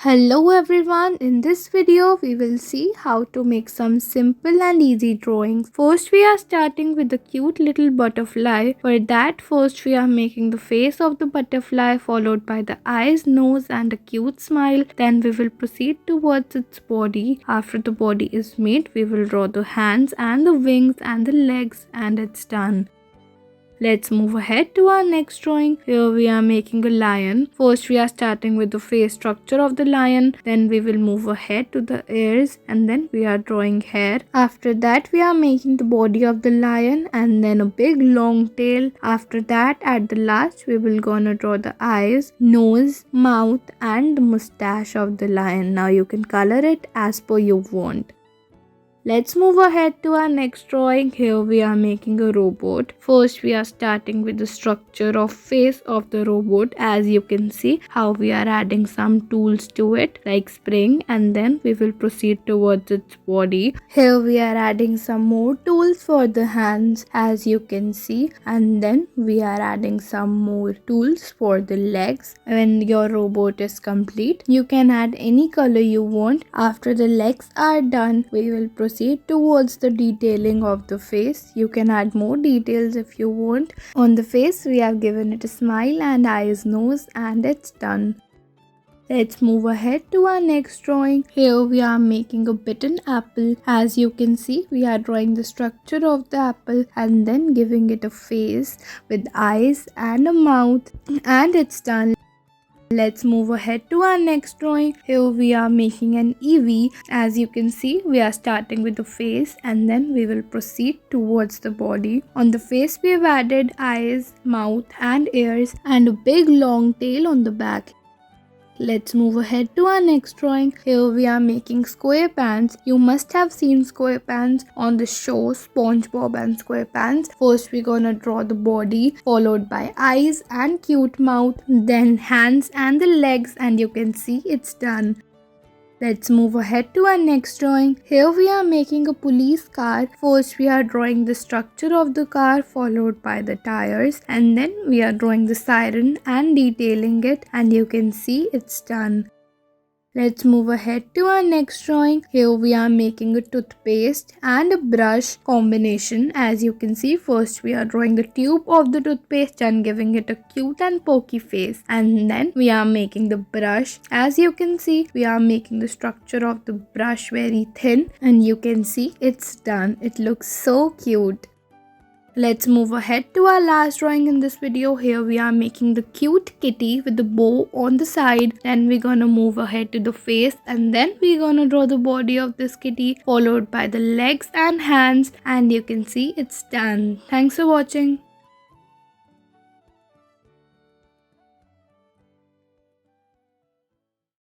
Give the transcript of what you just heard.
Hello everyone, in this video we will see how to make some simple and easy drawings. First we are starting with the cute little butterfly. For that first we are making the face of the butterfly followed by the eyes, nose and a cute smile. Then we will proceed towards its body. After the body is made, we will draw the hands and the wings and the legs and it's done. Let's move ahead to our next drawing. Here we are making a lion. First we are starting with the face structure of the lion. Then we will move ahead to the ears and then we are drawing hair. After that we are making the body of the lion and then a big long tail. After that at the last we will gonna draw the eyes, nose, mouth and the mustache of the lion. Now you can color it as per you want. Let's move ahead to our next drawing. Here we are making a robot. First we are starting with the structure of face of the robot. As you can see how we are adding some tools to it like spring and then we will proceed towards its body. Here we are adding some more tools for the hands as you can see, and then we are adding some more tools for the legs. When your robot is complete, you can add any color you want. After the legs are done, we will proceed towards the detailing of the face. You can add more details if you want. On the face we have given it a smile and eyes, nose and it's done. Let's move ahead to our next drawing. Here we are making a bitten apple. As you can see we are drawing the structure of the apple and then giving it a face with eyes and a mouth and it's done. Let's move ahead to our next drawing. Here we are making an Eevee. As you can see we are starting with the face and then we will proceed towards the body. On the face we have added eyes, mouth and ears and a big long tail on the back. Let's move ahead to our next drawing. Here we are making SquarePants. You must have seen SquarePants on the show SpongeBob and SquarePants. First we're gonna draw the body followed by eyes and cute mouth, then hands and the legs and you can see it's done. Let's move ahead to our next drawing. Here we are making a police car. First we are drawing the structure of the car followed by the tires and then we are drawing the siren and detailing it and you can see it's done. Let's move ahead to our next drawing. Here we are making a toothpaste and a brush combination. As you can see, first we are drawing the tube of the toothpaste and giving it a cute and pokey face. And then we are making the brush. As you can see, we are making the structure of the brush very thin and you can see it's done. It looks so cute. Let's move ahead to our last drawing in this video. Here we are making the cute kitty with the bow on the side. Then we're gonna move ahead to the face and then we're gonna draw the body of this kitty followed by the legs and hands and you can see it's done. Thanks for watching.